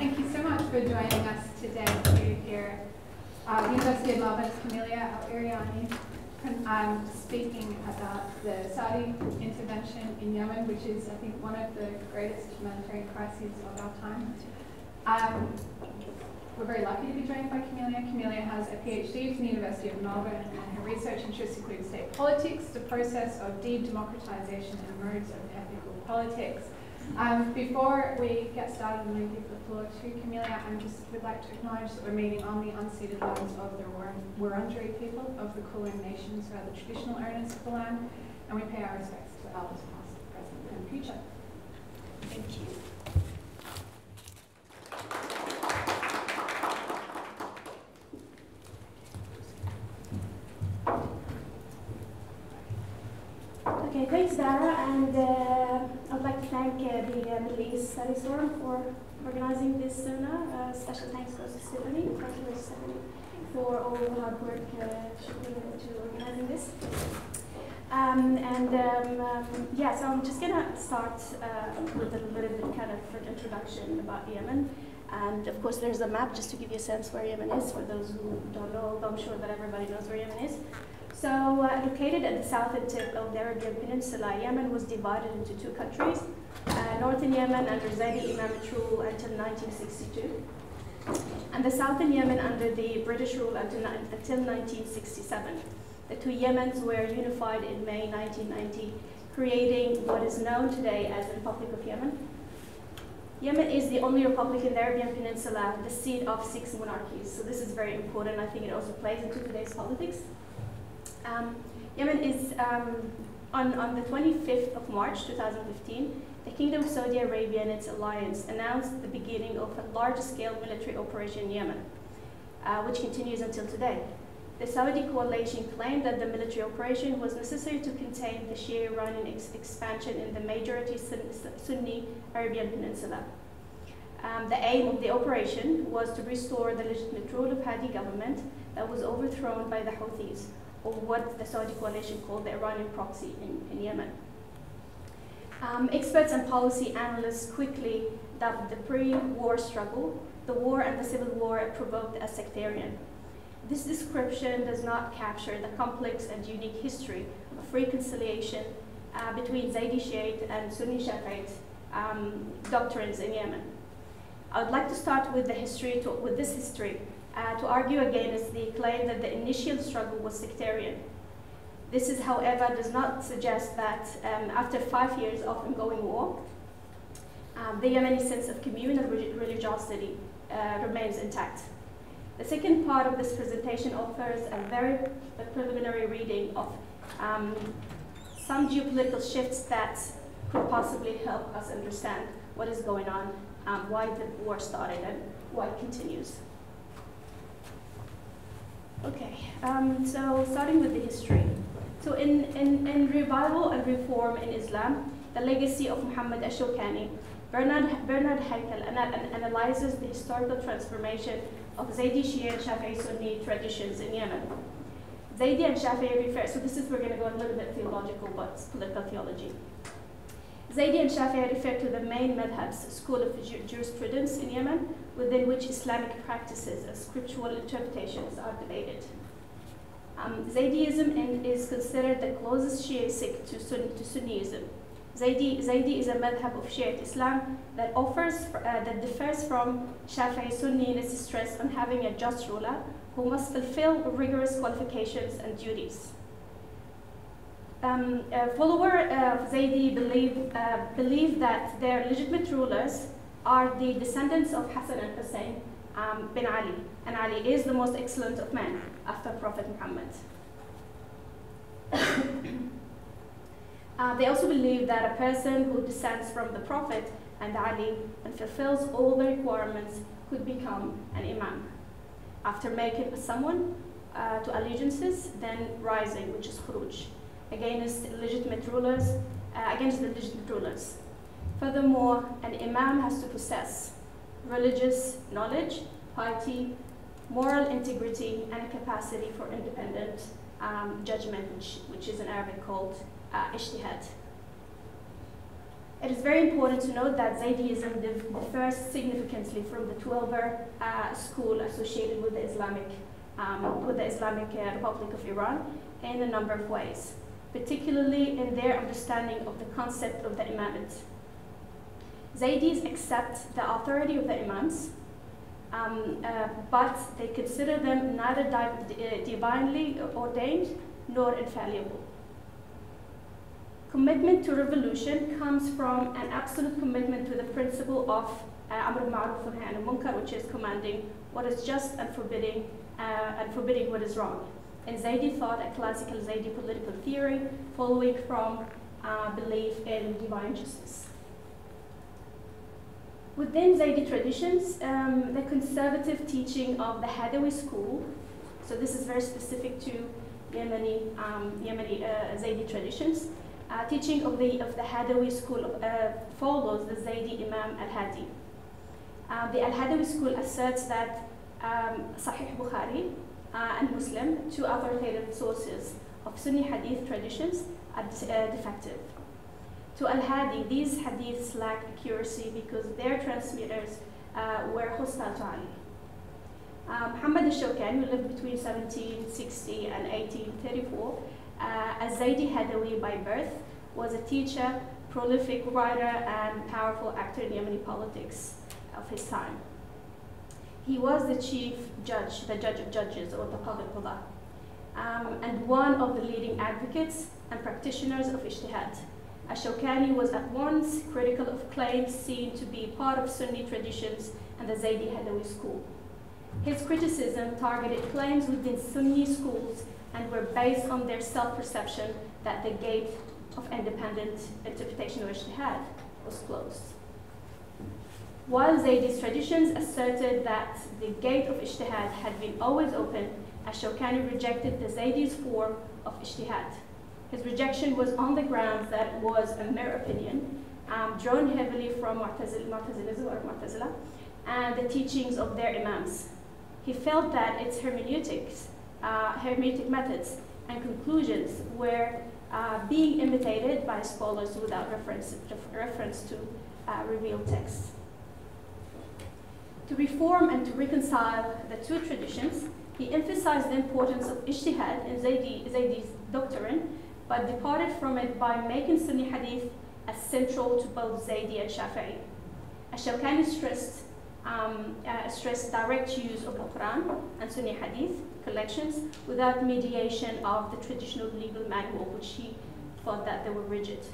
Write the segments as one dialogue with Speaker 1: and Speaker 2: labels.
Speaker 1: Thank you so much for joining us today here at University of Melbourne's Kamilia al-Eriani. I'm speaking about the Saudi intervention in Yemen, which is, I think, one of the greatest humanitarian crises of our time. We're very lucky to be joined by Kamilia. Kamilia has a PhD from the University of Melbourne, and her research interests include state politics, the process of de-democratization and modes of ethical politics. Before we get started and I give the floor to Kamilia, I would like to acknowledge that we're meeting on the unceded lands of the Wurundjeri people of the Kulin nations, who are the traditional owners of the land, and we pay our respects to elders past, present, and future. Thank you.
Speaker 2: Okay, thanks, Dara, and I'd like to thank the Decisive Storm for organizing this Suna. Special thanks goes to Suni for all the hard work she put into organizing this. Yeah, so I'm just gonna start with a little bit kind of an introduction about Yemen. And of course, there's a map just to give you a sense where Yemen is. For those who don't know, I'm sure that everybody knows where Yemen is. So, located at the southern tip of the Arabian Peninsula, Yemen was divided into two countries. Northern Yemen under Zaydi-Imamate rule until 1962, and the southern Yemen under the British rule until 1967. The two Yemens were unified in May 1990, creating what is known today as the Republic of Yemen. Yemen is the only republic in the Arabian Peninsula, the seat of 6 monarchies. So this is very important. I think it also plays into today's politics. Yemen is, on the 25th of March 2015, the Kingdom of Saudi Arabia and its alliance announced the beginning of a large-scale military operation in Yemen, which continues until today. The Saudi coalition claimed that the military operation was necessary to contain the Shia Iranian expansion in the majority Suni Arabian Peninsula. The aim of the operation was to restore the legitimate rule of Hadi government that was overthrown by the Huthies, or what the Saudi coalition called the Iranian proxy in Yemen. Experts and policy analysts quickly dubbed the pre-war struggle, the war and the civil war provoked as sectarian. This description does not capture the complex and unique history of reconciliation between Zaydi-Shi'it and Suni Arabian doctrines in Yemen. I would like to start with this history to argue against the claim that the initial struggle was sectarian. This is, however, does not suggest that after 5 years of ongoing war, the Yemeni sense of communal religiosity remains intact. The second part of this presentation offers a very preliminary reading of some geopolitical shifts that could possibly help us understand what is going on, why the war started, and why it continues. Okay, so starting with the history. So in Revival and Reform in Islam, the legacy of Muhammad Ashokani, Bernard Haikal analyzes the historical transformation of Zaydi-Shi'it and Shafi'i Sunni traditions in Yemen. Zaydi and Shafi'i refer, so this is, we're going to go a little bit theological, but it's political theology. Zaydi and Shafi'i refer to the main madhabs, school of jurisprudence in Yemen, within which Islamic practices and scriptural interpretations are debated. Zaydiism is considered the closest Shia sect to Sunniism. Zaydi is a madhab of Shiite Islam that differs from Shafi'i Sunni in its stress on having a just ruler who must fulfill rigorous qualifications and duties. Followers of Zaydi believe that their legitimate rulers are the descendants of Hassan and Hussein bin Ali, and Ali is the most excellent of men after Prophet Muhammad. They also believe that a person who descends from the Prophet and Ali and fulfills all the requirements could become an imam. After making someone to allegiances, then rising, which is khuruj, against the legitimate rulers. Furthermore, an imam has to possess religious knowledge, piety, moral integrity, and capacity for independent judgment, which is in Arabic called ijtihad. It is very important to note that Zaydiism differs significantly from the Twelver school associated with the Islamic Republic of Iran in a number of ways, particularly in their understanding of the concept of the imamate. Zaydis accept the authority of the imams, but they consider them neither divinely ordained nor infallible. Commitment to revolution comes from an absolute commitment to the principle of Amr al-Ma'ruf wa Nahy anil Munkar, which is commanding what is just and forbidding what is wrong. In Zaydi thought, a classical Zaydi political theory following from belief in divine justice. Within Zaydi traditions, the conservative teaching of the Hadawi school, so this is very specific to Yemeni Zaydi traditions, teaching of the Hadawi school follows the Zaydi Imam al-Hadi. The al-Hadawi school asserts that Sahih Bukhari and Muslim, two authoritative sources of Sunni hadith traditions, are defective. To al-Hadi, these hadiths lack accuracy because their transmitters were hostile to Ali. Muhammad al-Shawkani, who lived between 1760 and 1834, a Zaydi Hadawi by birth, was a teacher, prolific writer, and powerful actor in Yemeni politics of his time. He was the chief judge, the judge of judges, or the Qadi al-Qada, and one of the leading advocates and practitioners of ijtihad. Ash-Shawkani was at once critical of claims seen to be part of Sunni traditions and the Zaydi Hadawi school. His criticism targeted claims within Sunni schools and were based on their self-perception that the gate of independent interpretation of ijtihad was closed. While Zaydi's traditions asserted that the gate of ijtihad had been always open, Ash-Shawkani rejected the Zaydi's form of ijtihad. His rejection was on the grounds that it was a mere opinion, drawn heavily from Mu'tazila and the teachings of their imams. He felt that its hermeneutic methods and conclusions were being imitated by scholars without reference to revealed texts. To reform and to reconcile the two traditions, he emphasized the importance of ijtihad in Zaydi's doctrine, but departed from it by making Sunni hadith as central to both Zaydi and Shafi'i. Ash-Shawkani stressed direct use of the Quran and Sunni hadith collections without mediation of the traditional legal manual, which he thought that they were rigid.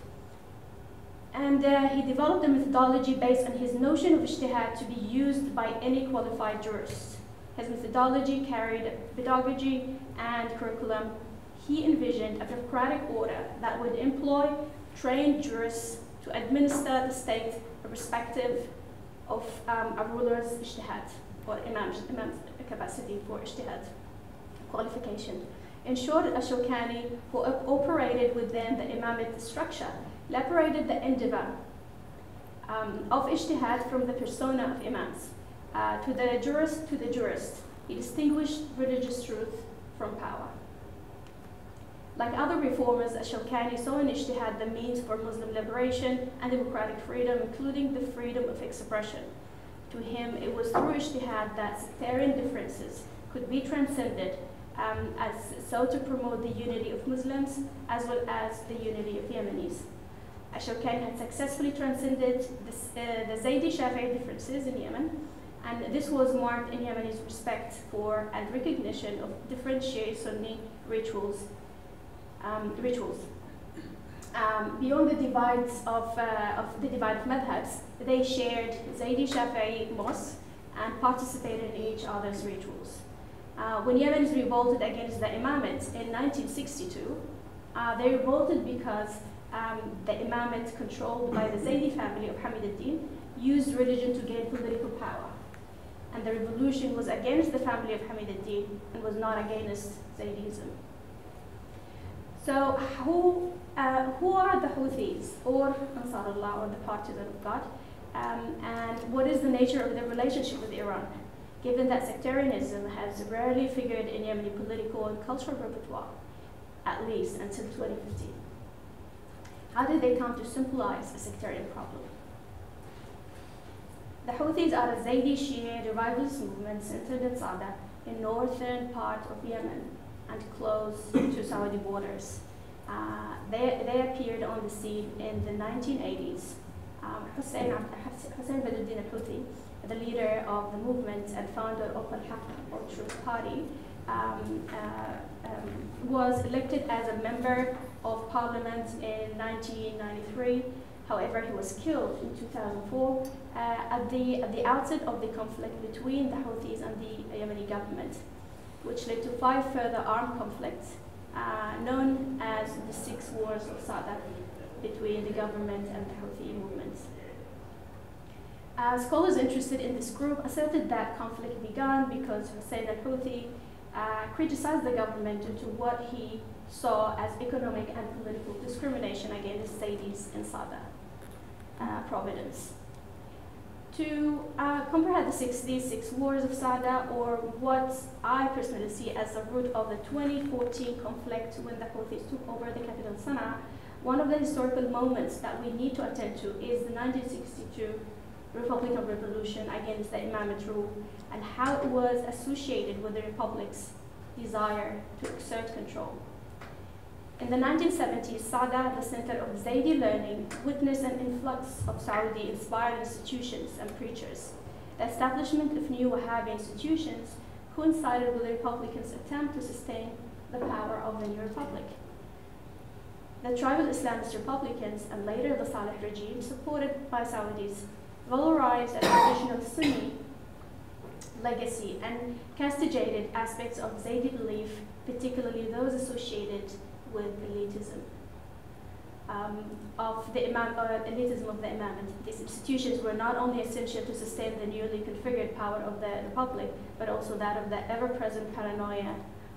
Speaker 2: And he developed a methodology based on his notion of ijtihad to be used by any qualified jurist. His methodology carried pedagogy and curriculum. He envisioned a bureaucratic order that would employ trained jurists to administer the state irrespective of a ruler's ijtihad, or imam's capacity for ijtihad qualification. In short, Ash-Shawkani, who operated within the imamate structure, liberated the endeavor of ijtihad from the persona of imams. To the jurist, he distinguished religious truth from power. Like other reformers, Ash-Shawkani saw in ijtihad the means for Muslim liberation and democratic freedom, including the freedom of expression. To him, it was through ijtihad that sectarian differences could be transcended, so to promote the unity of Muslims as well as the unity of Yemenis. Ash-Shawkani had successfully transcended the Zaydi-Shafi'i differences in Yemen, and this was marked in Yemenis' respect for and recognition of differentiated Sunni rituals. Beyond the divides of madhabs, they shared Zaydi-Shafi'i mosques and participated in each other's rituals. When Yemenis revolted against the imamate in 1962, they revolted because the imamate controlled by the Zaydi family of Hamid al-Din used religion to gain political power. And the revolution was against the family of Hamid al-Din and was not against Zaydism. So who are the Huthies, or Anasr Allah, or the Partisans of God, and what is the nature of their relationship with Iran, given that sectarianism has rarely figured in Yemeni political and cultural repertoire, at least until 2015. How did they come to symbolize a sectarian problem? The Houthis are a Zaydi-Shi'it revivalist movement centered in Sada, in northern part of Yemen and close to Saudi borders. They appeared on the scene in the 1980s. Hussein Badruddin al-Houthi, the leader of the movement and founder of al-Haq, or Truth Party, was elected as a member of parliament in 1993. However, he was killed in 2004 at the outset of the conflict between the Houthis and the Yemeni government, which led to 5 further armed conflicts known as the 6 Wars of Sada between the government and the Houthi movements. Scholars interested in this group asserted that conflict began because Hussein al-Houthi criticized the government due to what he saw as economic and political discrimination against Zaydis in Sada province. To comprehend these 6 wars of Sada, or what I personally see as the root of the 2014 conflict when the Houthis took over the capital Sana'a, one of the historical moments that we need to attend to is the 1962 Republican Revolution against the Imamate rule and how it was associated with the Republic's desire to exert control. In the 1970s, Sada, the center of Zaydi learning, witnessed an influx of Saudi-inspired institutions and preachers. The establishment of new Wahhabi institutions coincided with the Republicans' attempt to sustain the power of the new republic. The tribal Islamist Republicans and later the Saleh regime, supported by Saudis, valorized a traditional Sunni legacy and castigated aspects of Zaydi belief, particularly those associated with elitism of the imamate. These institutions were not only essential to sustain the newly configured power of the republic, but also that of the ever-present paranoia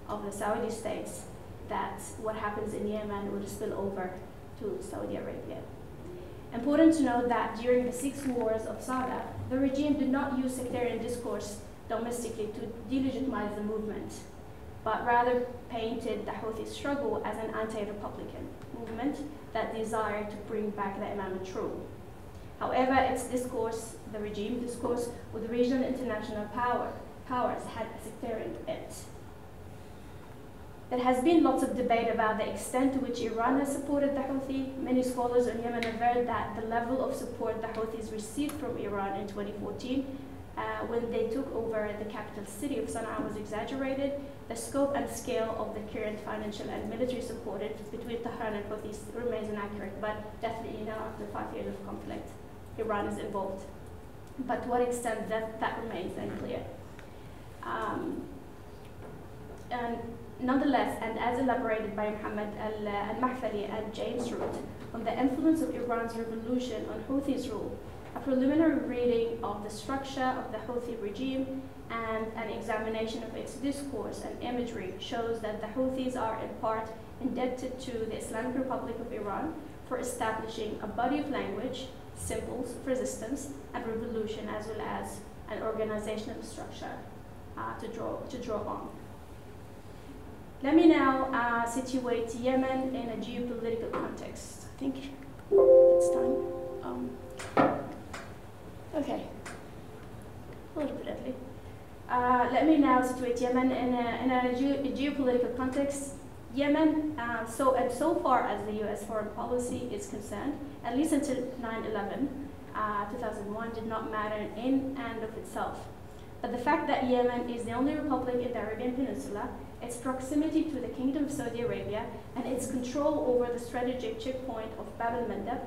Speaker 2: of the Saudi states that what happens in Yemen will spill over to Saudi Arabia. Important to note that during the 6 wars of Sada, the regime did not use sectarian discourse domestically to delegitimize the movement, but rather painted the Houthi struggle as an anti-republican movement that desired to bring back the Imamate rule. However, its discourse, the regime discourse with regional international powers had a sectarian bent. There has been lots of debate about the extent to which Iran has supported the Houthi. Many scholars in Yemen averred that the level of support the Houthis received from Iran in 2014 when they took over the capital city of Sana'a was exaggerated. The scope and scale of the current financial and military support between Tehran and Houthis remains inaccurate, but definitely now after 5 years of conflict, Iran is involved. But to what extent that remains unclear. And nonetheless, and as elaborated by Muhammad al-Mahfali and James Root on the influence of Iran's revolution on Houthis' rule, a preliminary reading of the structure of the Houthi regime and an examination of its discourse and imagery shows that the Houthis are in part indebted to the Islamic Republic of Iran for establishing a body of language, symbols of resistance and revolution, as well as an organizational structure to draw on. Let me now situate Yemen in a geopolitical context. I think it's time. Okay, a little bit early. Let me now situate Yemen in a geopolitical context. Yemen, so far as the U.S. foreign policy is concerned, at least until 9/11, 2001, did not matter in and of itself. But the fact that Yemen is the only republic in the Arabian Peninsula, its proximity to the Kingdom of Saudi Arabia, and its control over the strategic checkpoint of Bab al-Mandab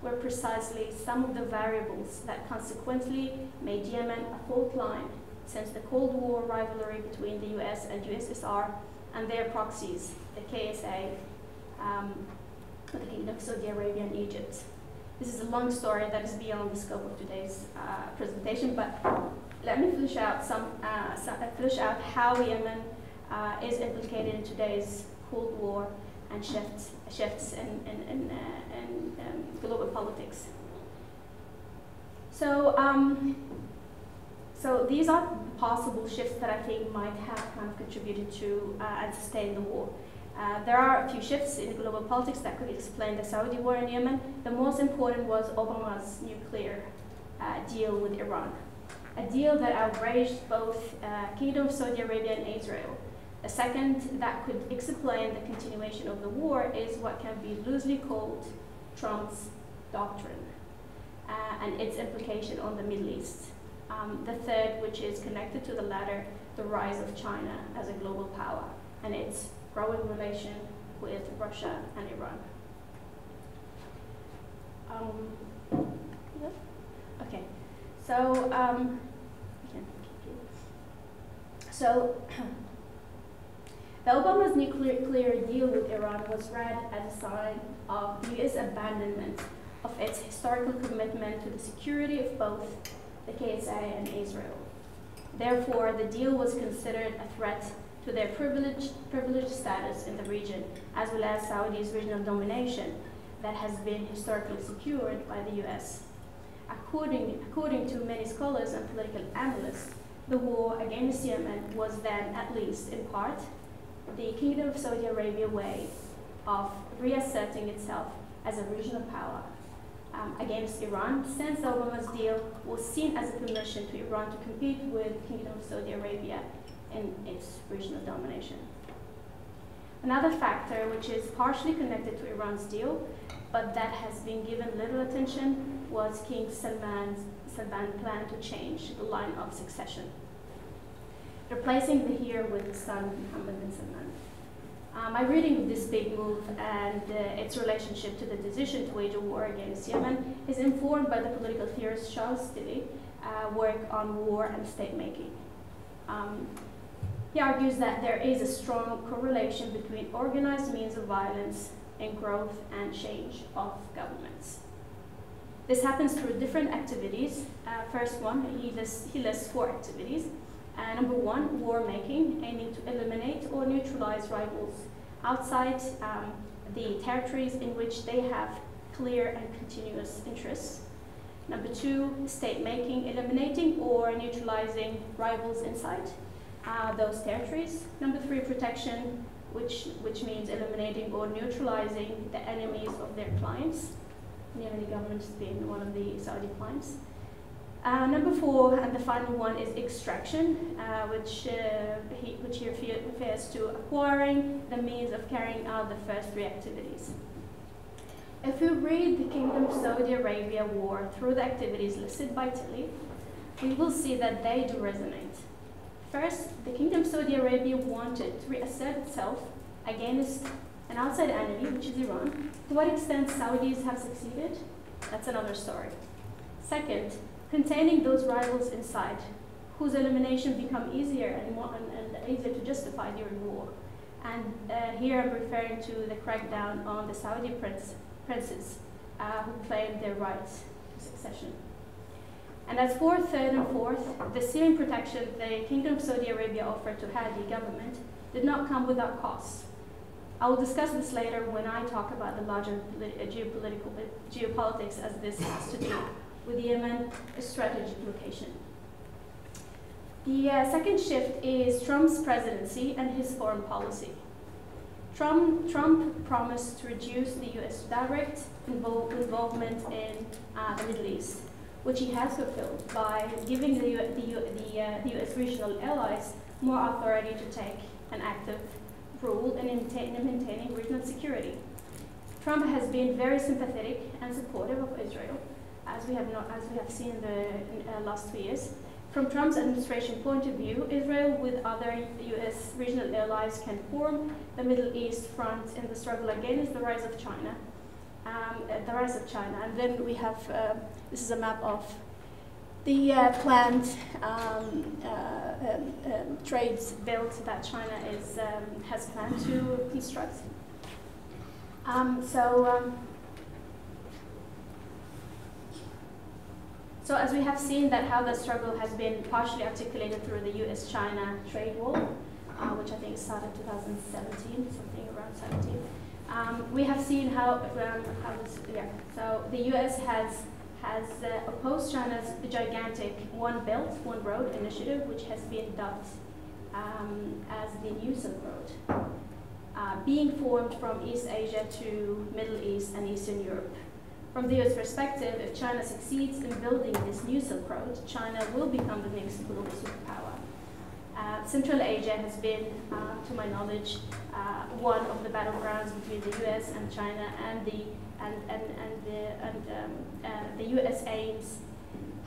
Speaker 2: were precisely some of the variables that consequently made Yemen a fault line since the Cold War rivalry between the US and USSR and their proxies, the KSA, the Kingdom of Saudi Arabia and Egypt. This is a long story that is beyond the scope of today's presentation, but let me flesh out how Yemen is implicated in today's Cold War and shifts in global politics. So these are possible shifts that I think might have kind of contributed to and sustained the war. There are a few shifts in global politics that could explain the Saudi war in Yemen. The most important was Obama's nuclear deal with Iran, a deal that outraged both Kingdom of Saudi Arabia and Israel. The second that could explain the continuation of the war is what can be loosely called Trump's doctrine and its implication on the Middle East. The third, which is connected to the latter, the rise of China as a global power and its growing relation with Russia and Iran. Okay, so the Obama's nuclear deal with Iran was read as a sign of the U.S. abandonment of its historical commitment to the security of both the KSA and Israel. Therefore, the deal was considered a threat to their privileged status in the region, as well as Saudi's regional domination that has been historically secured by the U.S. According to many scholars and political analysts, the war against Yemen was then, at least in part, the Kingdom of Saudi Arabia way of reasserting itself as a regional power against Iran, since Obama's deal was seen as a permission to Iran to compete with Kingdom of Saudi Arabia in its regional domination. Another factor, which is partially connected to Iran's deal, but that has been given little attention, was King Salman's plan to change the line of succession, replacing the heir with his son, Mohammed bin Salman. My reading of this big move and its relationship to the decision to wage a war against Yemen is informed by the political theorist Charles Tilly's work on war and state-making. He argues that there is a strong correlation between organized means of violence and growth and change of governments. This happens through different activities. First one, he lists 4 activities. Number 1, war making, aiming to eliminate or neutralize rivals outside the territories in which they have clear and continuous interests. Number 2, state making, eliminating or neutralizing rivals inside those territories. Number 3, protection, which means eliminating or neutralizing the enemies of their clients. The Yemeni government has been one of the Saudi clients. Number 4, and the final one, is extraction, which here refers to acquiring the means of carrying out the first 3 activities. If we read the Kingdom of Saudi Arabia war through the activities listed by Tilly, we will see that they do resonate. First, the Kingdom of Saudi Arabia wanted to reassert itself against an outside enemy, which is Iran. To what extent Saudis have succeeded? That's another story. Second, containing those rivals inside, whose elimination become easier and easier to justify during war. And here I'm referring to the crackdown on the Saudi princes who claimed their rights to succession. And as for third and fourth, the searing protection the Kingdom of Saudi Arabia offered to Hadi government did not come without I will discuss this later when I talk about the larger geopolitics, as this has to do with Yemen, a strategic location. The second shift is Trump's presidency and his foreign policy. Trump promised to reduce the U.S. direct involvement in the Middle East, which he has fulfilled by giving the U.S. regional allies more authority to take an active role in maintaining regional security. Trump has been very sympathetic and supportive of Israel, as we have seen in the last 2 years. From Trump's administration point of view, Israel with other U.S. regional allies can form the Middle East front in the struggle against the rise of China. And then we have, this is a map of the planned trades belt that China has planned to construct. So as we have seen that how the struggle has been partially articulated through the U.S.-China trade war, which I think started 2017, something around 17. We have seen so the U.S. has opposed China's gigantic One Belt, One Road initiative, which has been dubbed as the New Silk Road. being formed from East Asia to Middle East and Eastern Europe. From the US perspective, if China succeeds in building this new Silk Road, China will become the next global superpower. Central Asia has been, to my knowledge, one of the battlegrounds between the US and China, and the US aims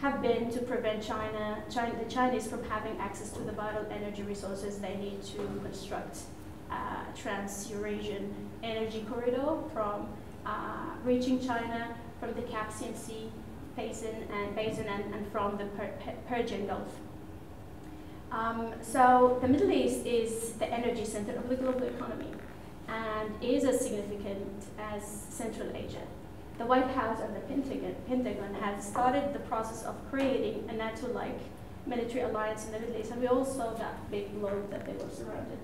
Speaker 2: have been to prevent the Chinese from having access to the vital energy resources they need to construct a trans-Eurasian energy corridor from reaching China from the Caspian Sea basin and from the Persian Gulf. So the Middle East is the energy center of the global economy and is as significant as Central Asia. The White House and the Pentagon has started the process of creating a NATO-like military alliance in the Middle East, and we all saw that big blow that they were surrounded.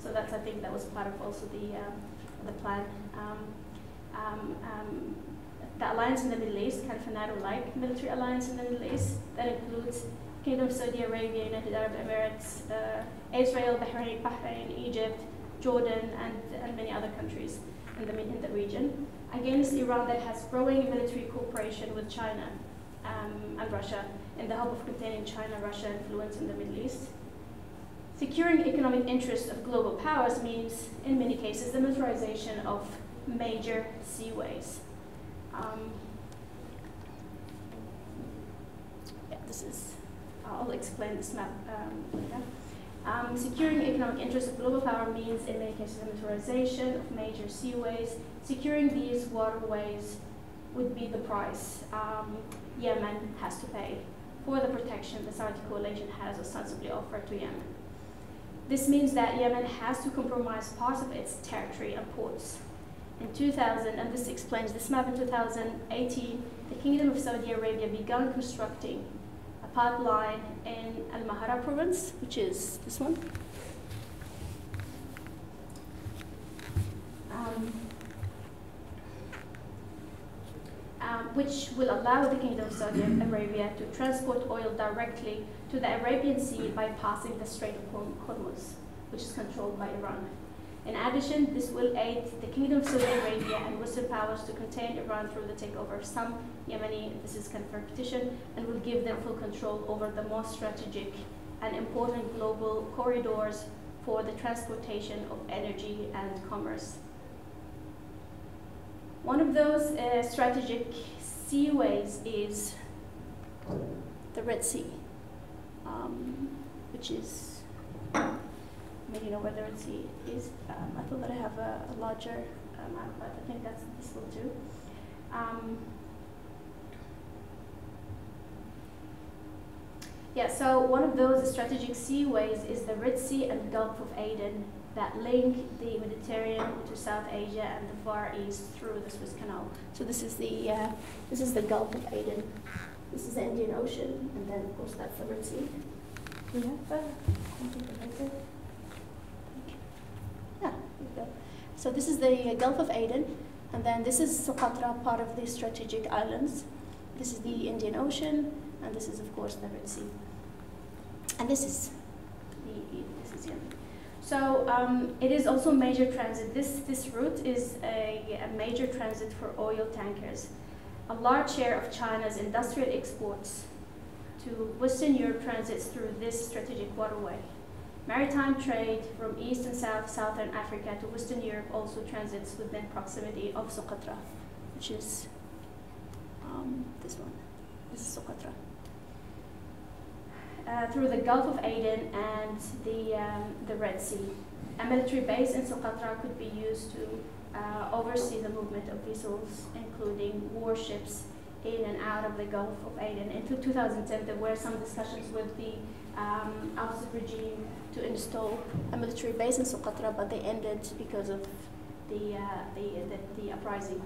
Speaker 2: So that's, I think, that was part of also the plan. The alliance in the Middle East, kind of a NATO-like military alliance in the Middle East, that includes Kingdom of Saudi Arabia, United Arab Emirates, Israel, Bahrain, Egypt, Jordan, and many other countries in the region, against Iran that has growing military cooperation with China and Russia in the hope of containing China-Russia influence in the Middle East. Securing economic interests of global powers means, in many cases, the militarization of major seaways. I'll explain this map later. Securing economic interests of global power means, in many cases, the militarization of major seaways. Securing these waterways would be the price Yemen has to pay for the protection the Saudi coalition has ostensibly offered to Yemen. This means that Yemen has to compromise parts of its territory and ports. In 2000, and this explains this map, in 2018, the Kingdom of Saudi Arabia began constructing a pipeline in Al-Mahara province, which is this one. Which will allow the Kingdom of Saudi Arabia to transport oil directly to the Arabian Sea by passing the Strait of Hormuz, which is controlled by Iran. In addition, this will aid the Kingdom of Saudi Arabia and Western powers to contain Iran through the takeover of some Yemeni, this is kind of repetition, and will give them full control over the most strategic and important global corridors for the transportation of energy and commerce. One of those strategic seaways is the Red Sea, which is, maybe you know where the Red Sea is. I thought that I have a larger map, but I think that's this will do. Yeah, so one of those strategic seaways is the Red Sea and Gulf of Aden that link the Mediterranean to South Asia and the Far East through the Suez Canal. So this is the Gulf of Aden. This is the Indian Ocean, and then of course that's the Red Sea. We have something related. Yeah, here we go. So this is the Gulf of Aden, and then this is Socotra, part of the strategic islands. This is the Indian Ocean, and this is of course the Red Sea. And this is Yemen. So it is also major transit. This route is a major transit for oil tankers. A large share of China's industrial exports to Western Europe transits through this strategic waterway. Maritime trade from East and Southern Africa to Western Europe also transits within proximity of Socotra, which is this one. This is Socotra. Through the Gulf of Aden and the Red Sea. A military base in Socotra could be used to oversee the movement of vessels, including warships in and out of the Gulf of Aden. In 2010, there were some discussions with the Assad regime to install a military base in Socotra, but they ended because of the uprising.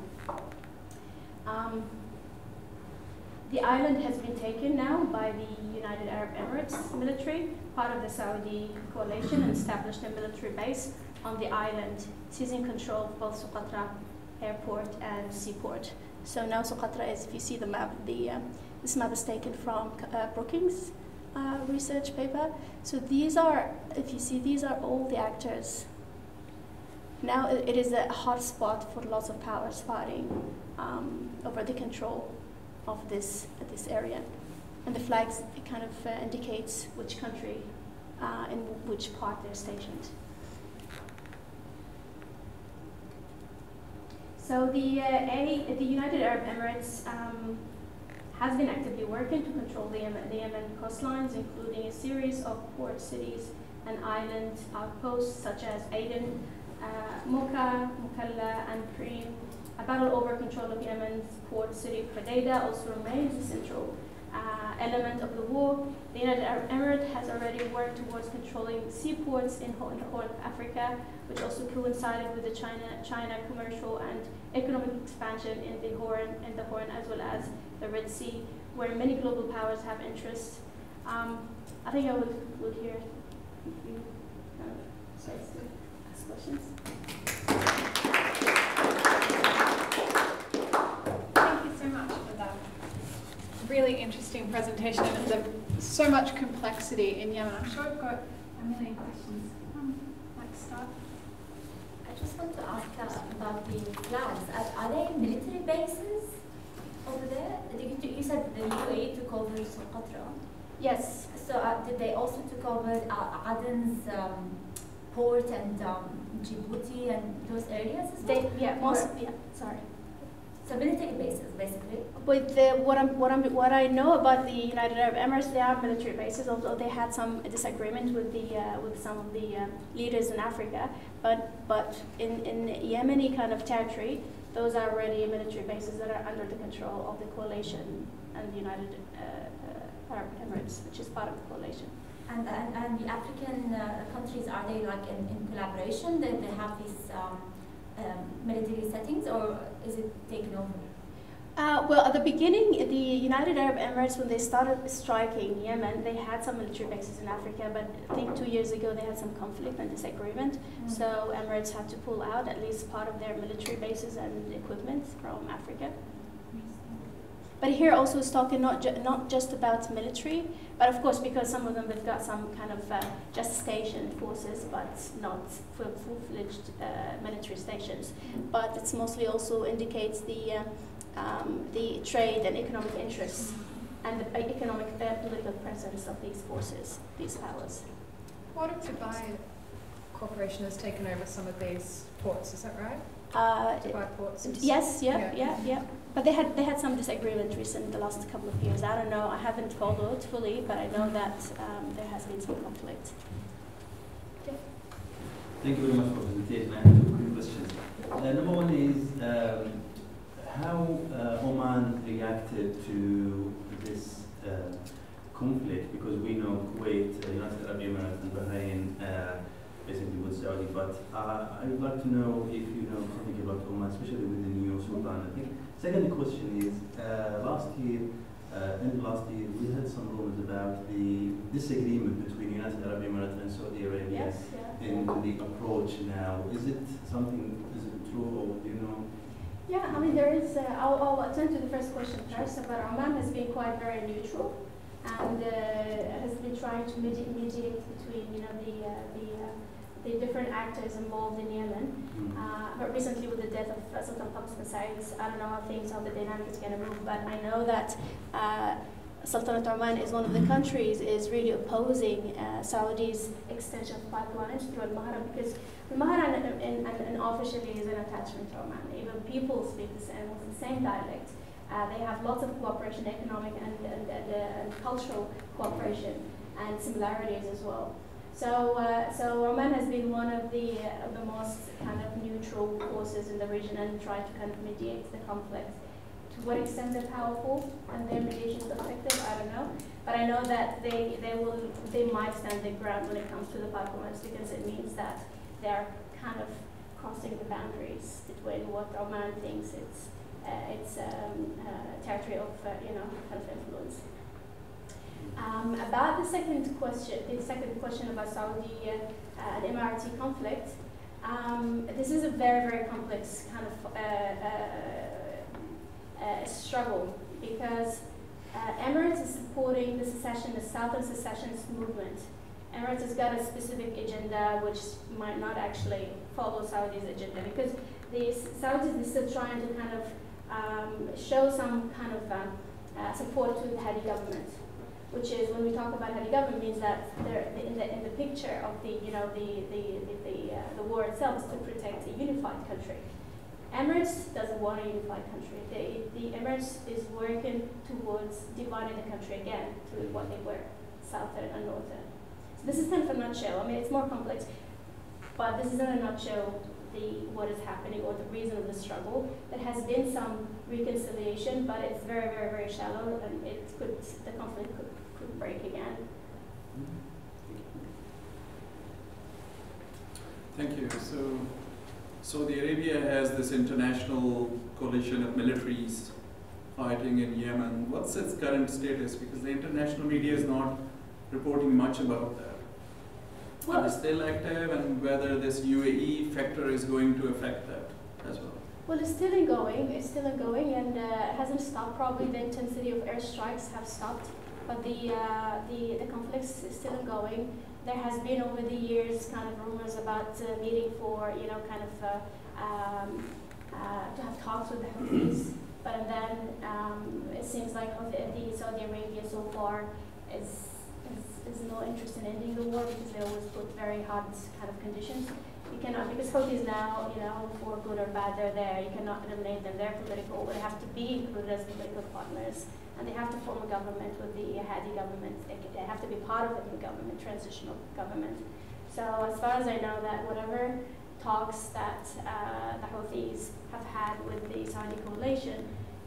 Speaker 2: The island has been taken now by the United Arab Emirates military, part of the Saudi coalition, and established a military base on the island, seizing control of both Socotra airport and seaport. So now Socotra is, if you see the map, this map is taken from Brookings' research paper. So these are, if you see, these are all the actors Now it is a hot spot for lots of powers fighting over the control of this area. And the flags, it kind of indicates which country in which part they're stationed. So the United Arab Emirates has been actively working to control the Yemen coastlines, including a series of port cities and island outposts such as Aden, Mocha, Mukalla, and Preem. A battle over control of Yemen's port city Hodeida also remains a central element of the war. The United Arab Emirates has already worked towards controlling seaports in the Horn of Africa, which also coincided with the China commercial and economic expansion in the Horn, as well as the Red Sea, where many global powers have interest. I think I would hear if you sides to ask questions.
Speaker 1: Thank you so much for that really interesting presentation, and there's so much complexity in Yemen. I'm sure I've got a million questions. Like to start?
Speaker 3: I just want to ask about the flags. Are they military bases over there? You said the UAE took over Socotra.
Speaker 2: Yes.
Speaker 3: So did they also took over Aden's port and Djibouti and those areas as well?
Speaker 2: Sorry.
Speaker 3: So military bases, basically.
Speaker 2: With what I know about the United Arab Emirates, they are military bases. Although they had some disagreement with some of the leaders in Africa, but in Yemeni kind of territory, those are already military bases that are under the control of the coalition and the United Arab Emirates, which is part of the coalition.
Speaker 3: And the African countries, are they like in collaboration? They have these military settings, or is it taken over?
Speaker 2: Well, at the beginning, the United Arab Emirates, when they started striking Yemen, they had some military bases in Africa, but I think 2 years ago they had some conflict and disagreement. So Emirates had to pull out at least part of their military bases and equipment from Africa. But here also is talking not just about military, but of course because some of them have got some kind of just stationed forces, but not full-fledged military stations. But it's mostly also indicates the trade and economic interests and the economic political presence of these forces, these powers.
Speaker 4: What if Dubai Corporation has taken over some of these ports? Is that right? Dubai ports.
Speaker 2: Yes, yeah. But they had some disagreement recently the last couple of years. I don't know. I haven't followed fully, but I know that there has been some conflict. Yeah.
Speaker 5: Thank you very much for the presentation. I have 2 quick questions. Number one is how Oman reacted to this conflict, because we know Kuwait, United Arab Emirates, and Bahrain basically with Saudi. But I would like to know if you know something about Oman, especially with the new Sultan. I think. Second question is, last year, we had some rumors about the disagreement between United Arab Emirates and Saudi Arabia in the approach now. Is it true, or do you know?
Speaker 2: Yeah, I mean, there is, I'll attend to the first question first, but Oman has been quite very neutral and has been trying to mediate between, the different actors involved in Yemen. But recently with the death of Sultan Qais bin Said, I don't know how the dynamic is going to move, but I know that Sultanate Oman is one of the countries is really opposing Saudi's extension of pipelines through Al-Mahra, because Al-Mahra unofficially is an attachment to Oman. Even people speak the same dialect. They have lots of cooperation, economic and cultural cooperation, and similarities as well. So Oman has been one of the most kind of neutral forces in the region and tried to kind of mediate the conflict. To what extent they're powerful and their mediation is effective, I don't know. But I know that they might stand their ground when it comes to the pipelines, because it means that they're kind of crossing the boundaries between what Oman thinks it's territory of kind of influence. About the second question about Saudi and Emirati conflict, this is a very, very complex kind of struggle, because Emirates is supporting the southern secessionist movement, Emirates has got a specific agenda which might not actually follow Saudi's agenda, because the Saudis are still trying to kind of show some kind of support to the Hadi government, which is, when we talk about Hadi government, means that they're in the picture of the war itself is to protect a unified country. Emirates doesn't want a unified country. The Emirates is working towards dividing the country again to what they were, southern and northern. So this is kind of a nutshell. I mean, it's more complex, but this is in a nutshell what is happening, or the reason of the struggle. There has been some reconciliation, but it's very, very, very shallow, and the conflict could break again.
Speaker 6: Thank you. So Saudi Arabia has this international coalition of militaries fighting in Yemen. What's its current status? Because the international media is not reporting much about that.
Speaker 2: Well,
Speaker 6: are they still active, and whether this UAE factor is going to affect that as well?
Speaker 2: Well, it's still ongoing. It's still ongoing, and it hasn't stopped. Probably the intensity of airstrikes have stopped, but the conflict is still ongoing. There has been over the years kind of rumors about meeting for, kind of to have talks with the Huthies, but then it seems like the Saudi Arabia so far is no interest in ending the war, because they always put very hard kind of conditions. You cannot, because Houthis now, for good or bad, they're there. You cannot eliminate them. They're political. They have to be included as political partners, and they have to form a government with the Hadi government. They have to be part of the new government, transitional government. So as far as I know, that whatever talks that the Houthis have had with the Saudi coalition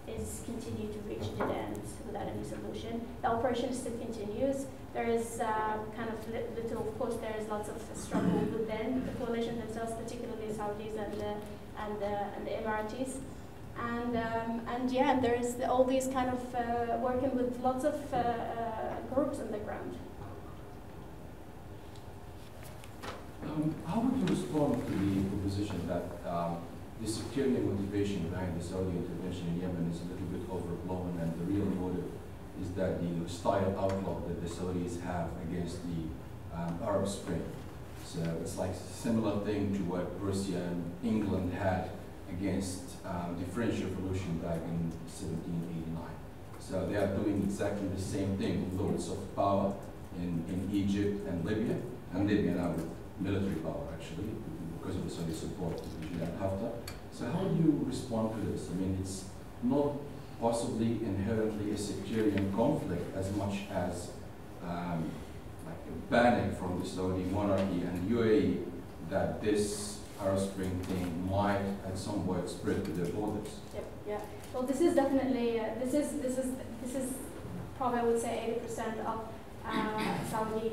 Speaker 2: is continue to reach dead ends without any solution. The operation still continues. There is kind of little, of course, there is lots of struggle within the coalition themselves, particularly the Saudis and the Emiratis. And yeah, there is all these kind of working with lots of groups on the ground.
Speaker 7: How would you respond to the proposition that the sectarian motivation behind the Saudi intervention in Yemen is a little bit overblown, and the real motive is that the hostile outlook that the Saudis have against the Arab Spring? So it's like a similar thing to what Russia and England had against the French Revolution back in 1789. So they are doing exactly the same thing with loads of power in Egypt and Libya now with military power, actually, because of the Saudi support to the General Haftar. So how do you respond to this? I mean, it's not possibly inherently a sectarian conflict as much as like a panic from the Saudi monarchy and UAE that this Arab Spring thing might at some point spread to their borders.
Speaker 2: Yep, yeah. Well, this is definitely this is probably, I would say, 80% of Saudi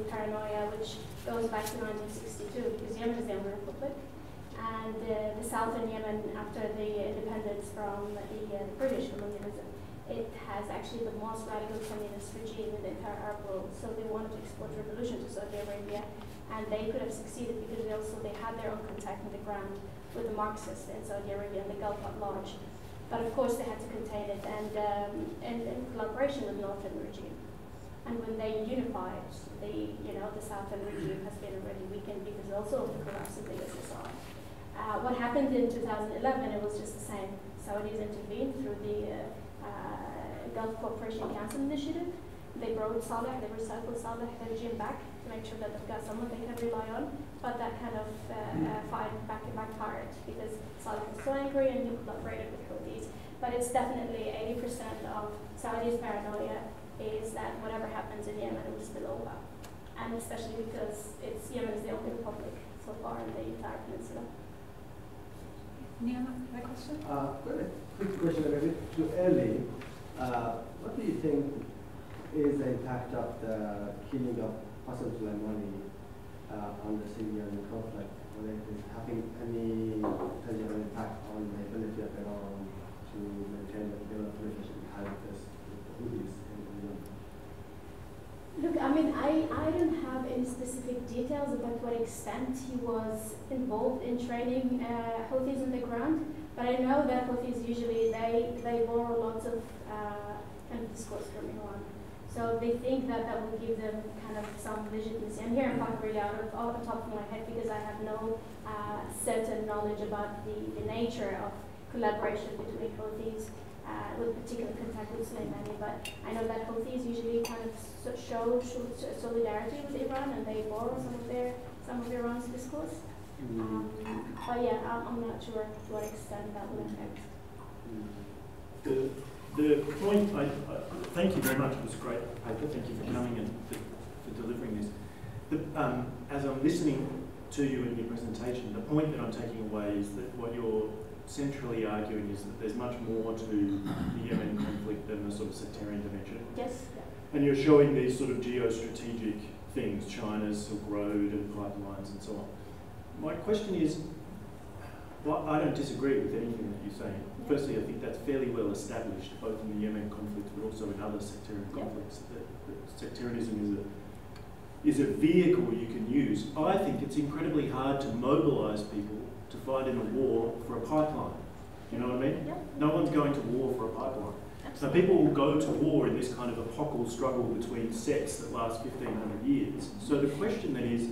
Speaker 2: paranoia, which goes back to 1962, because Yemen is the only republic, and the southern Yemen, after the independence from the British colonialism, it has actually the most radical communist regime in the entire Arab world. So they wanted to export revolution to Saudi Arabia, and they could have succeeded because they had their own contact on the ground with the Marxists in Saudi Arabia and the Gulf at large. But of course they had to contain it, and in collaboration with the northern regime. And when they unified, the southern regime has been already weakened because also of the collapse of the USSR. What happened in 2011, it was just the same. Saudis intervened through the Gulf Cooperation Council initiative. They brought Saleh, they recycled Saleh, the regime back to make sure that they've got someone they can rely on. But that kind of fight backfired because Saleh was so angry and he collaborated with Houthis. But it's definitely 80% of Saudi's paranoia is that whatever happens in Yemen, it will spill over. And especially because Yemen is the only republic so far in the entire peninsula.
Speaker 1: Neil, a question?
Speaker 8: Quick question, a bit too early. What do you think is the impact of the killing of Hassan Soleimani on the Syrian conflict? Whether it is having any tangible impact on the ability of Iran to maintain the relationship it had with the Houthis in Yemen?
Speaker 2: Look, I mean, I don't have any specific details about what extent he was involved in training Houthis on the ground, but I know that Houthis usually, they borrow lots of kind of discourse from Iran. So they think that that will give them kind of some legitimacy. And here I'm talking really out of the top of my head because I have no certain knowledge about the nature of collaboration between Houthis with particular contact with Soleimani. But I know that Houthis usually kind of show solidarity with Iran, and they borrow some of Iran's discourse. But yeah, I'm not sure to what extent that will affect.
Speaker 9: The point, thank you very much, it was a great paper, thank you for coming and for delivering this. As I'm listening to you in your presentation, the point that I'm taking away is that what you're centrally arguing is that there's much more to the Yemen conflict than the sort of sectarian dimension.
Speaker 2: Yes.
Speaker 9: And you're showing these sort of geostrategic things, China's Silk Road and pipelines and so on. My question is, well, I don't disagree with anything that you're saying. Firstly, I think that's fairly well established, both in the Yemen conflict but also in other sectarian conflicts. That sectarianism is a vehicle you can use. I think it's incredibly hard to mobilise people to fight in a war for a pipeline. You know what I mean?
Speaker 2: Yeah.
Speaker 9: No one's going to war for a pipeline.
Speaker 2: Absolutely.
Speaker 9: So people will go to war in this kind of apocalyptic struggle between sects that last 1,500 years. So the question then is,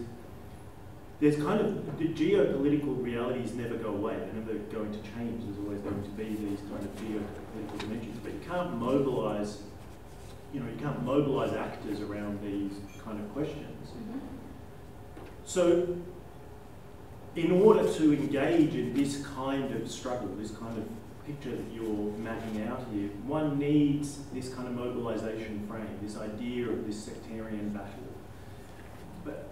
Speaker 9: there's kind of, the geopolitical realities never go away, they're never going to change, there's always going to be these kind of geopolitical dimensions, but you can't mobilise, you can't mobilise actors around these kind of questions. So, in order to engage in this kind of struggle, this kind of picture that you're mapping out here, one needs this kind of mobilisation frame, this idea of this sectarian battle.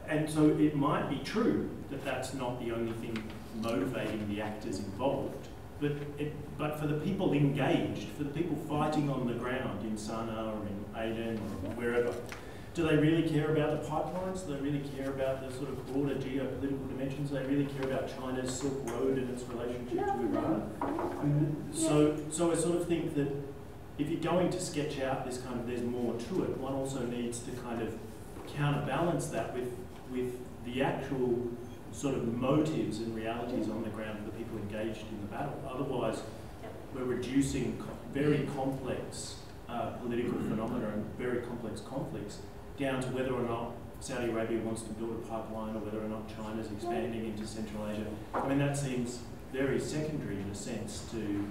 Speaker 9: And so it might be true that that's not the only thing motivating the actors involved, but for the people engaged, for the people fighting on the ground in Sana'a or in Aden or wherever, do they really care about the pipelines? Do they really care about the sort of broader geopolitical dimensions? Do they really care about China's Silk Road and its relationship to Iran? So I sort of think that if you're going to sketch out this kind of, there's more to it, one also needs to kind of counterbalance that with the actual sort of motives and realities on the ground of the people engaged in the battle. Otherwise, we're reducing very complex political phenomena and very complex conflicts down to whether or not Saudi Arabia wants to build a pipeline or whether or not China's expanding into Central Asia. I mean, that seems very secondary in a sense to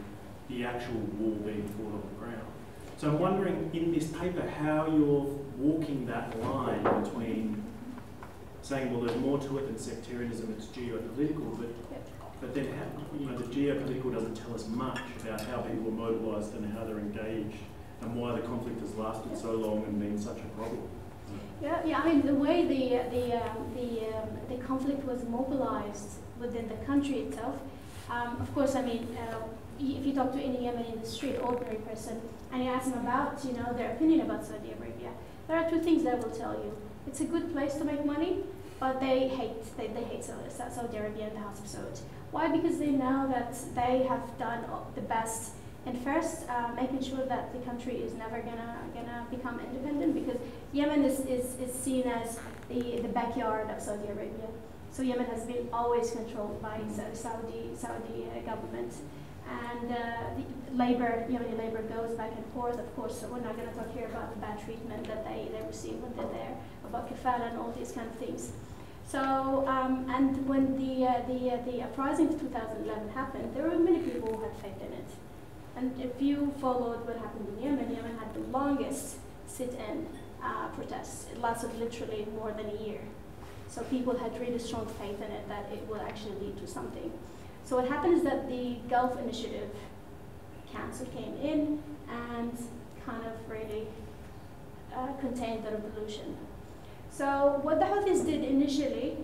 Speaker 9: the actual war being fought on the ground. So I'm wondering in this paper how you're walking that line between saying, well, there's more to it than sectarianism, it's geopolitical, but then how, the geopolitical doesn't tell us much about how people are mobilised and how they're engaged and why the conflict has lasted so long and been such a problem.
Speaker 2: Yeah. I mean, the way the conflict was mobilised within the country itself, of course, I mean, if you talk to any Yemeni in the street, ordinary person, and you ask them about, their opinion about Saudi Arabia, there are two things they will tell you. It's a good place to make money, but they hate Saudi Arabia and the House of Saud. Why? Because they know that they have done the best in first making sure that the country is never gonna become independent, because Yemen is seen as the backyard of Saudi Arabia. So Yemen has been always controlled by Saudi government. And Yemeni labor goes back and forth, of course, so we're not going to talk here about the bad treatment that they receive when they're there, about kafala and all these kind of things. So, and when the uprising of 2011 happened, there were many people who had faith in it. And if you followed what happened in Yemen, Yemen had the longest sit-in protests. It lasted literally more than a year. So people had really strong faith in it that it would actually lead to something. So what happened is that the Gulf Initiative Council came in and kind of really contained the revolution. So what the Houthis did initially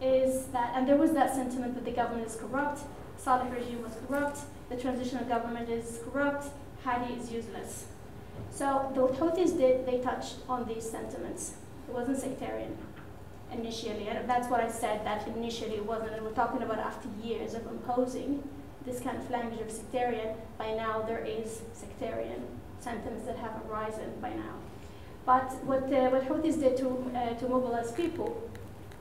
Speaker 2: is that, and there was that sentiment that the government is corrupt, Saleh regime was corrupt, the transitional government is corrupt, Hadi is useless. So what Houthis did, they touched on these sentiments. It wasn't sectarian initially, and that's what I said, that initially it wasn't, and we're talking about after years of imposing this kind of language of sectarian, by now there is sectarian sentiments that have arisen by now. But what Houthis did to mobilize people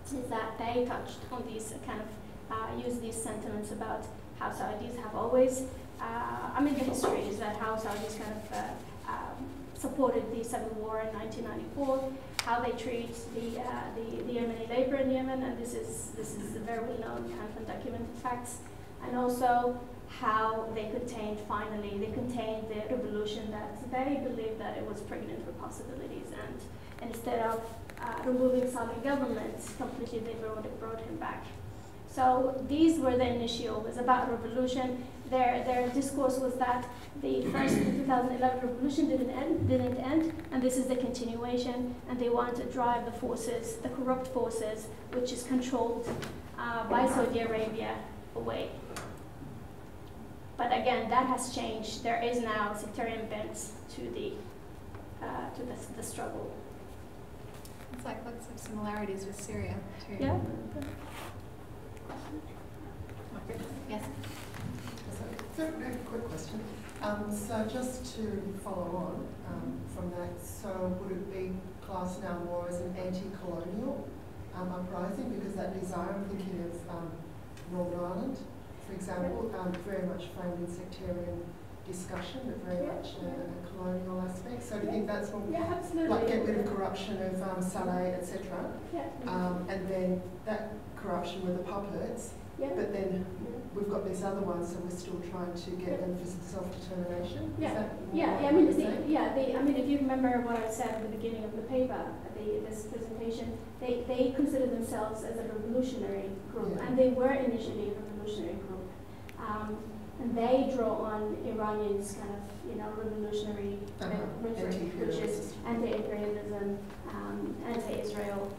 Speaker 2: is that they touched on these kind of, used these sentiments about how Saudis have always, the history is that how Saudis kind of supported the civil war in 1994, how they treat the Yemeni labor in Yemen, and this is a very well-known kind of undocumented facts, and also how they contained the revolution that they believed that it was pregnant with possibilities, and instead of removing Saleh government completely, they brought him back. So these were the initial, it was about revolution. Their discourse was that the first 2011 revolution didn't end, and this is the continuation, and they want to drive the forces, the corrupt forces, which is controlled by Saudi Arabia, away. But again, that has changed. There is now sectarian bent to the struggle.
Speaker 4: It's like lots of similarities with Syria too.
Speaker 2: Yeah.
Speaker 4: Yes.
Speaker 10: So, a quick question. So just to follow on from that, so would it be classed now more as an anti-colonial uprising, because that desire, I'm thinking of Northern Ireland, for example, very much framed in sectarian discussion, but very much a colonial aspect. So do you think that's more, like get rid of corruption of Saleh, etc., and then that corruption with the puppets, but then we've got these other ones, so we're still trying to get them for self-determination?
Speaker 2: I mean, if you remember what I said at the beginning of the paper, this presentation, they consider themselves as a revolutionary group, and they were initially a revolutionary group. And they draw on Iranian's kind of, revolutionary rhetoric, which is anti-imperialism, anti-Israel,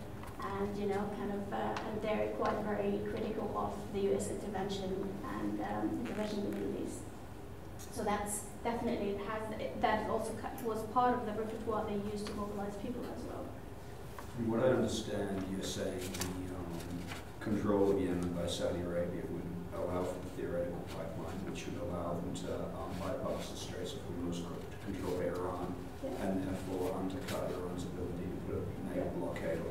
Speaker 2: and and they're quite very critical of the U.S. intervention and intervention in the Middle East. So that's definitely that also was part of the repertoire they used to mobilize people as well.
Speaker 11: From what I understand, you're saying the control of Yemen by Saudi Arabia would allow for the theoretical pipeline, which would allow them to bypass the Straits of Hormuz to control Iran, and therefore undercut Iran's ability to put a naval blockade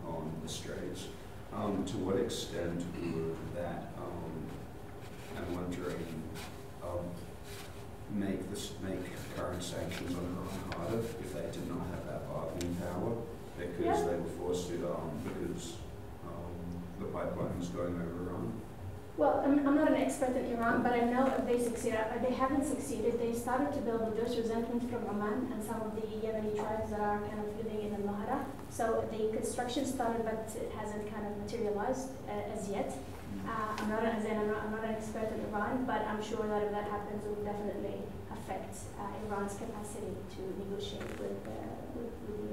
Speaker 11: on the Straits. To what extent would that, I'm wondering, make current sanctions on Iran harder if they did not have that bargaining power, because they were forced to, because the pipeline was going over Iran?
Speaker 2: Well, I'm not an expert in Iran, but I know if they succeed, they haven't succeeded. They started to build those resentment from Oman and some of the Yemeni tribes that are kind of living in al-Mahara. So the construction started, but it hasn't kind of materialized as yet. I'm not an expert in Iran, but I'm sure that if that happens, it will definitely affect Iran's capacity to negotiate with the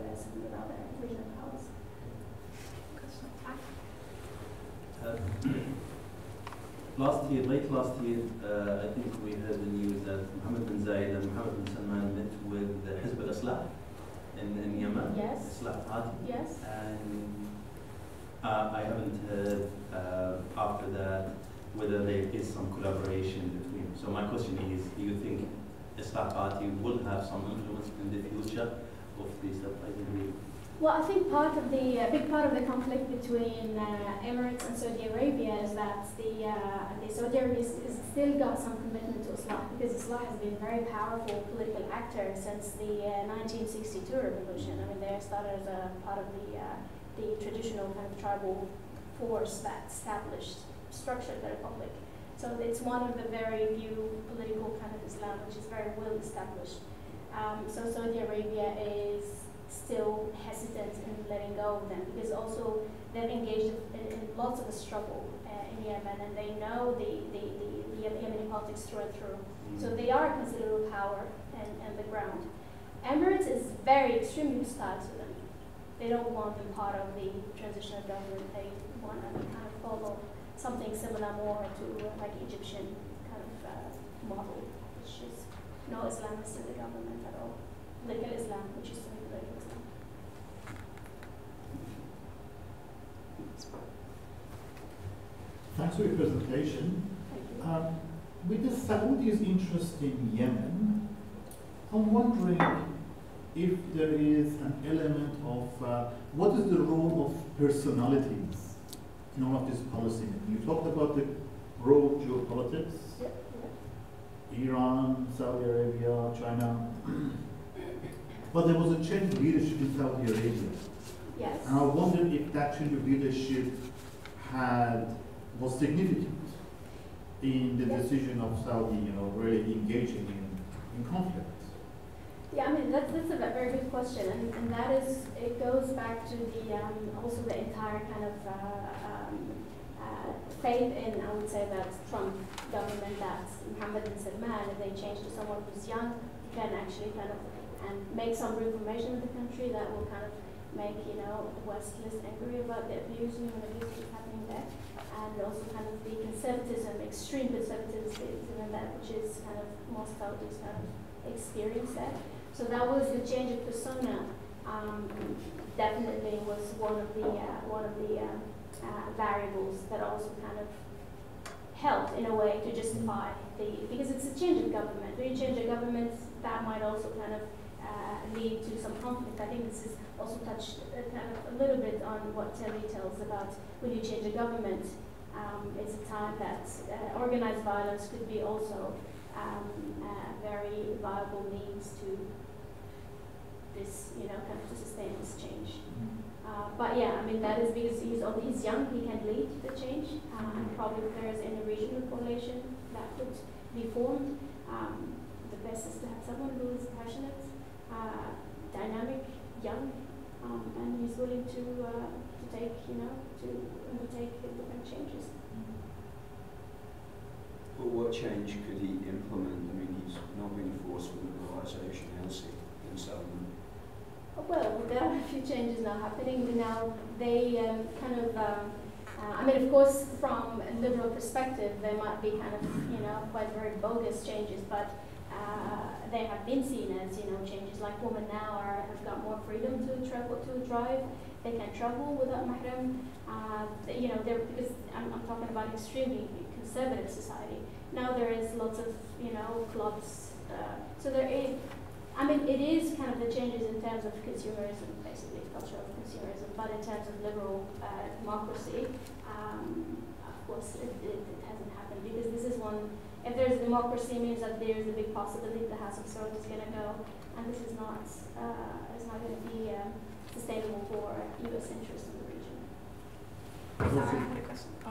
Speaker 2: US and with other regional powers.
Speaker 5: Late last year, I think we heard the news that Mohammed bin Zayed and Mohammed bin Salman met with Hizb al-Islah in Yemen.
Speaker 2: Yes.
Speaker 5: Islah Party.
Speaker 2: Yes.
Speaker 5: And I haven't heard after that whether there is some collaboration between. So my question is, do you think Islah Party will have some influence in the future of this uprising?
Speaker 2: Well, I think a big part of the conflict between Emirates and Saudi Arabia is that the Saudi Arabia has still got some commitment to Islah, because Islah has been a very powerful political actor since the 1962 revolution. I mean, they started as a part of the traditional kind of tribal force that established, structured the republic. So it's one of the very few political kind of Islam which is very well established. So Saudi Arabia is still hesitant in letting go of them, because also they've engaged in lots of a struggle in Yemen, and they know the Yemeni politics through and through. So they are a considerable power and the ground. Emirates is extremely hostile to them. They don't want them part of the transitional government. They want to kind of follow something similar more to like Egyptian kind of model, which is no Islamist in the government at all. Political Islam, which is political Islam.
Speaker 12: Thanks for your presentation.
Speaker 2: Thank you.
Speaker 12: With the Saudis' interest in Yemen, I'm wondering if there is an element of what is the role of personalities in all of this policy? You talked about the broad geopolitics, Iran, Saudi Arabia, China. But there was a change of leadership in Saudi Arabia.
Speaker 2: Yes.
Speaker 12: And I wondered if that change of leadership was significant in the decision of Saudi, really engaging in conflict.
Speaker 2: Yeah, I mean, that's a very good question, and that is, it goes back to the, also the entire kind of faith in, I would say, that Trump government, that Mohammed bin Salman, if they change to someone who's young, can actually kind of, and make some reformation in the country that will kind of make, the West less angry about the abuse, human abuse that's happening there, and also kind of the conservatism, extreme conservatism in that, which is kind of most Saudis kind of experience that. So that was the change of persona. Definitely was one of the variables that also kind of helped in a way to justify because it's a change of government. When you change a government, that might also kind of lead to some conflict. I think this is also touched kind of a little bit on what Terry tells about when you change a government. It's a time that organized violence could be also very viable means to this, kind of to sustain this change. But yeah, I mean, that is because he's young, he can lead the change, and probably if there is any regional coalition that could be formed, the best is to have someone who is passionate, dynamic, young, and he's willing to take, to undertake different changes.
Speaker 11: Well, what change could he implement? I mean, he's not been forced with liberalisation, has he, in Salman?
Speaker 2: Well, there are a few changes now happening. Now, they kind of, I mean, of course, from a liberal perspective, they might be kind of, quite very bogus changes, but they have been seen as, changes like women now have got more freedom to travel, to drive. They can travel without mahram. Because I'm talking about extremely conservative society. Now there is lots of, clubs. So there is, I mean, it is kind of the changes in terms of consumerism, basically, culture of consumerism, but in terms of liberal democracy, of course, it hasn't happened because this is one, if there's democracy, it means that there's a big possibility the House of Sword is going to go, and this is not, it's not going to be sustainable for U.S. interests in the region.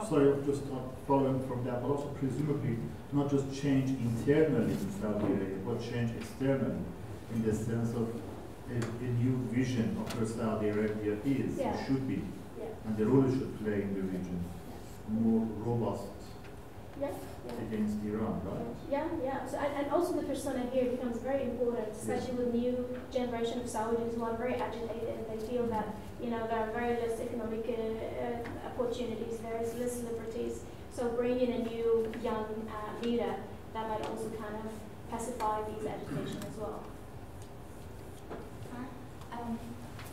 Speaker 12: Sorry, just following from that, but also presumably not just change internally in Saudi Arabia, but change externally in the sense of a new vision of where Saudi Arabia is, or should be, and the role it should play in the region, more robust against Iran, right?
Speaker 2: Yeah. So, and also the persona here becomes very important, especially with new generation of Saudis who are very agitated. They feel that there are very less economic opportunities, there is less liberties. So bringing a new young leader that might also kind of pacify these agitation as well.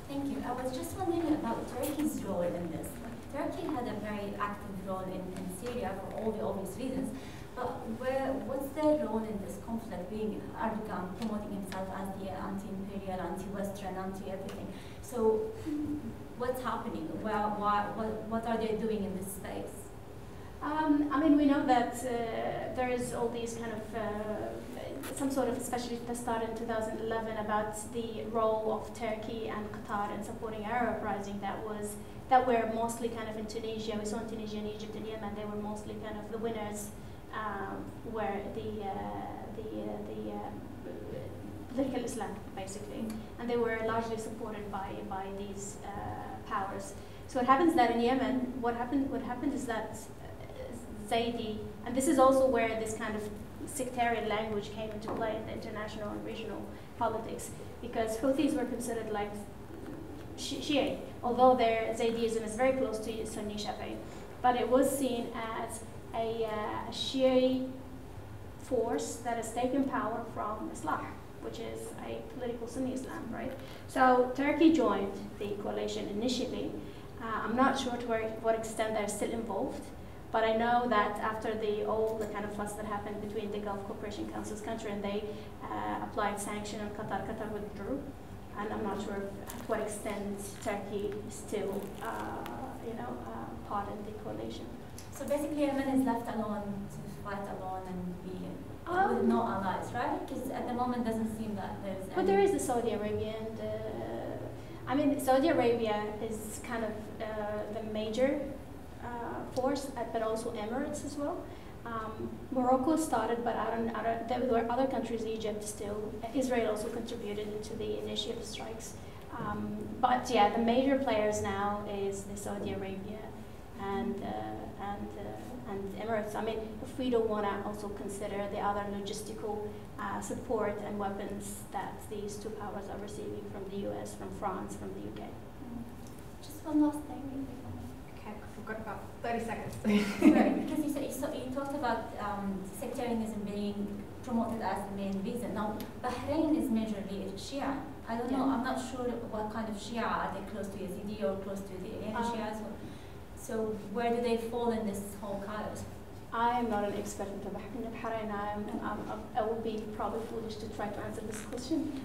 Speaker 3: Thank you. I was just wondering about Turkey's role in this. Turkey had a very active role in Syria for all the obvious reasons, but what's their role in this conflict, being Erdogan promoting himself as the anti-imperial, anti-Western, anti-everything? So what's happening? What are they doing in this space?
Speaker 2: I mean, we know that there is all these kind of some sort of, especially that started in 2011, about the role of Turkey and Qatar in supporting Arab uprising that were mostly kind of in Tunisia. We saw in Tunisia and Egypt and Yemen, they were mostly kind of the winners, where the political Islam, basically, and they were largely supported by these powers. So what happens that in Yemen, what happened is that Zaydi, and this is also where this kind of sectarian language came into play in the international and regional politics, because Huthies were considered like Shi'it, although their Zaydiism is very close to Sunni Shafi'i, but it was seen as a Shi'i force that has taken power from Islam, which is a political Sunni Islam, right? So Turkey joined the coalition initially. I'm not sure to what extent they're still involved, but I know that after all the kind of fuss that happened between the Gulf Cooperation Council's country and they applied sanction on Qatar, Qatar withdrew, and I'm not sure to what extent Turkey is still, part of the coalition.
Speaker 3: So basically, Yemen is left alone to fight alone and be with no allies, right? Because at the moment it doesn't seem that there's
Speaker 2: But there is the Saudi Arabia and I mean, Saudi Arabia is kind of the major force, but also Emirates as well. Morocco started, but there were other countries, Egypt still, Israel also contributed into the initiative strikes. But yeah, the major players now is the Saudi Arabia and Emirates. I mean, if we don't want to also consider the other logistical support and weapons that these two powers are receiving from the US, from France, from the UK.
Speaker 3: Just one last thing.
Speaker 4: Okay, we've got about 30 seconds.
Speaker 3: Right, because you talked about sectarianism being promoted as the main reason. Now, Bahrain is majorly Shia. I don't know, I'm not sure what kind of Shia. Are they close to Yazidi or close to the Iranian Shias? So where do they fall in this whole chaos?
Speaker 2: I am not an expert in Bahrain. I would be probably foolish to try to answer this question.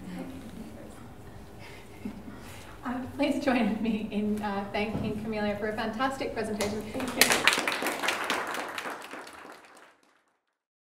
Speaker 1: Please join me in thanking Kamilia for a fantastic presentation. Thank you.